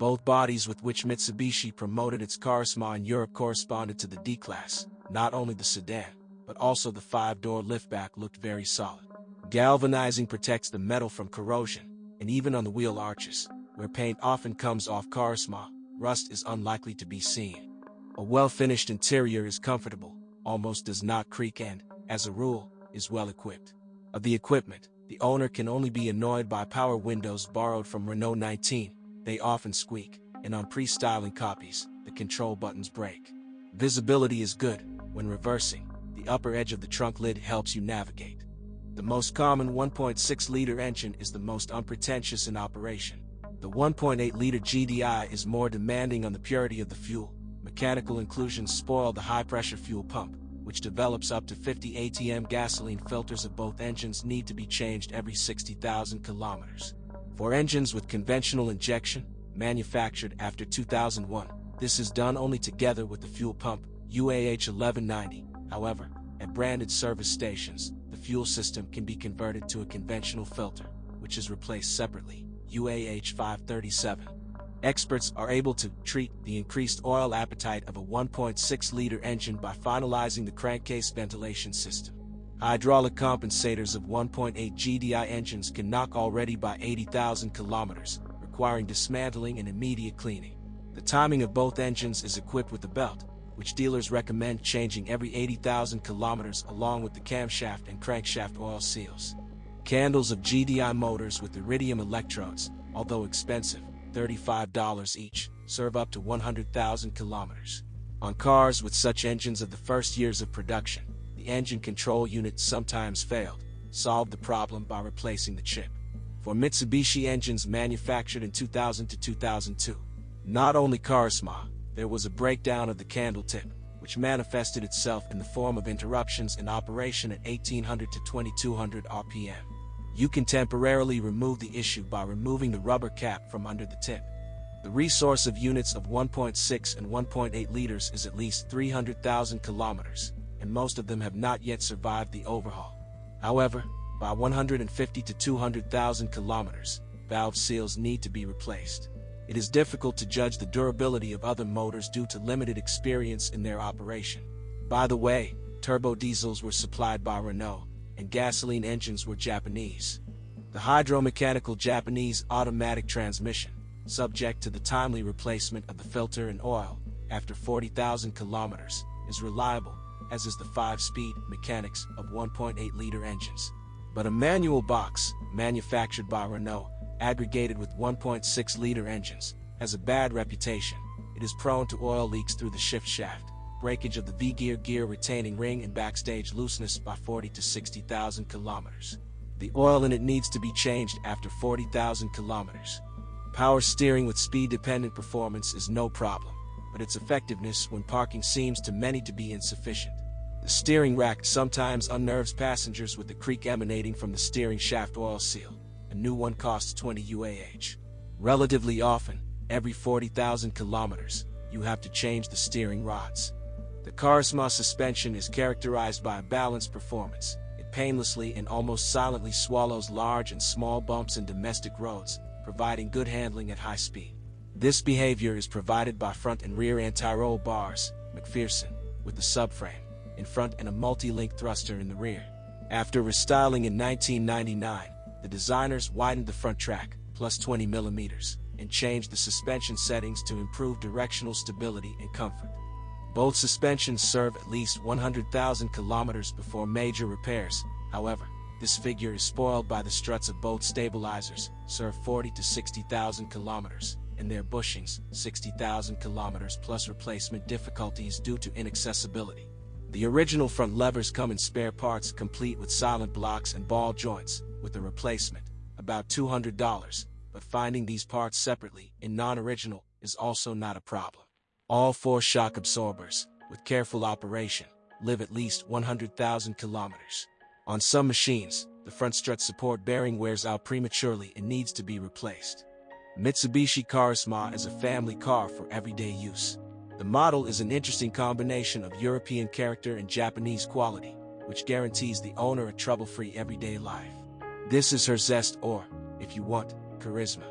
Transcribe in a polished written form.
Both bodies with which Mitsubishi promoted its Carisma in Europe corresponded to the D-Class. Not only the sedan, but also the 5-door liftback looked very solid. Galvanizing protects the metal from corrosion, and even on the wheel arches, where paint often comes off Carisma, rust is unlikely to be seen. A well-finished interior is comfortable, almost does not creak and, as a rule, is well equipped. Of the equipment, the owner can only be annoyed by power windows borrowed from Renault 19. They often squeak, and on pre-styling copies, the control buttons break. Visibility is good. When reversing, the upper edge of the trunk lid helps you navigate. The most common 1.6-liter engine is the most unpretentious in operation. The 1.8-liter GDI is more demanding on the purity of the fuel. Mechanical inclusions spoil the high-pressure fuel pump, which develops up to 50 atm. Gasoline filters of both engines need to be changed every 60,000 kilometers. For engines with conventional injection, manufactured after 2001, this is done only together with the fuel pump, UAH 1190. However, at branded service stations, the fuel system can be converted to a conventional filter, which is replaced separately, UAH 537. Experts are able to treat the increased oil appetite of a 1.6-liter engine by finalizing the crankcase ventilation system. Hydraulic compensators of 1.8 GDI engines can knock already by 80,000 kilometers, requiring dismantling and immediate cleaning. The timing of both engines is equipped with a belt, which dealers recommend changing every 80,000 kilometers along with the camshaft and crankshaft oil seals. Candles of GDI motors with iridium electrodes, although expensive, $35 each, serve up to 100,000 kilometers. On cars with such engines of the first years of production, the engine control unit sometimes failed. Solve the problem by replacing the chip. For Mitsubishi engines manufactured in 2000 to 2002, not only Carisma, there was a breakdown of the candle tip, which manifested itself in the form of interruptions in operation at 1800 to 2200 RPM. You can temporarily remove the issue by removing the rubber cap from under the tip. The resource of units of 1.6 and 1.8 liters is at least 300,000 kilometers, and most of them have not yet survived the overhaul. However, by 150 to 200,000 kilometers, valve seals need to be replaced. It is difficult to judge the durability of other motors due to limited experience in their operation. By the way, turbo diesels were supplied by Renault, and gasoline engines were Japanese. The hydromechanical Japanese automatic transmission, subject to the timely replacement of the filter and oil after 40,000 kilometers, is reliable, as is the 5-speed mechanics of 1.8-liter engines. But a manual box, manufactured by Renault, aggregated with 1.6-liter engines, has a bad reputation. It is prone to oil leaks through the shift shaft, breakage of the V-gear retaining ring, and backstage looseness by 40 to 60,000 kilometers. The oil in it needs to be changed after 40,000 kilometers. Power steering with speed-dependent performance is no problem, but its effectiveness when parking seems to many to be insufficient. The steering rack sometimes unnerves passengers with the creak emanating from the steering shaft oil seal. A new one costs 20 UAH. Relatively often, every 40,000 kilometers, you have to change the steering rods. The Carisma suspension is characterized by a balanced performance. It painlessly and almost silently swallows large and small bumps in domestic roads, providing good handling at high speed. This behavior is provided by front and rear anti-roll bars, McPherson, with the subframe in front and a multi-link thruster in the rear. After restyling in 1999, the designers widened the front track, plus 20 millimeters, and changed the suspension settings to improve directional stability and comfort. Both suspensions serve at least 100,000 kilometers before major repairs. However, this figure is spoiled by the struts of both stabilizers, serve 40 to 60,000 kilometers, and their bushings, 60,000 kilometers plus replacement difficulties due to inaccessibility. The original front levers come in spare parts complete with silent blocks and ball joints, with a replacement, about $200, but finding these parts separately in non-original is also not a problem. All 4 shock absorbers, with careful operation, live at least 100,000 kilometers. On some machines, the front strut support bearing wears out prematurely and needs to be replaced. Mitsubishi Carisma is a family car for everyday use. The model is an interesting combination of European character and Japanese quality, which guarantees the owner a trouble-free everyday life. This is her zest or, if you want, charisma.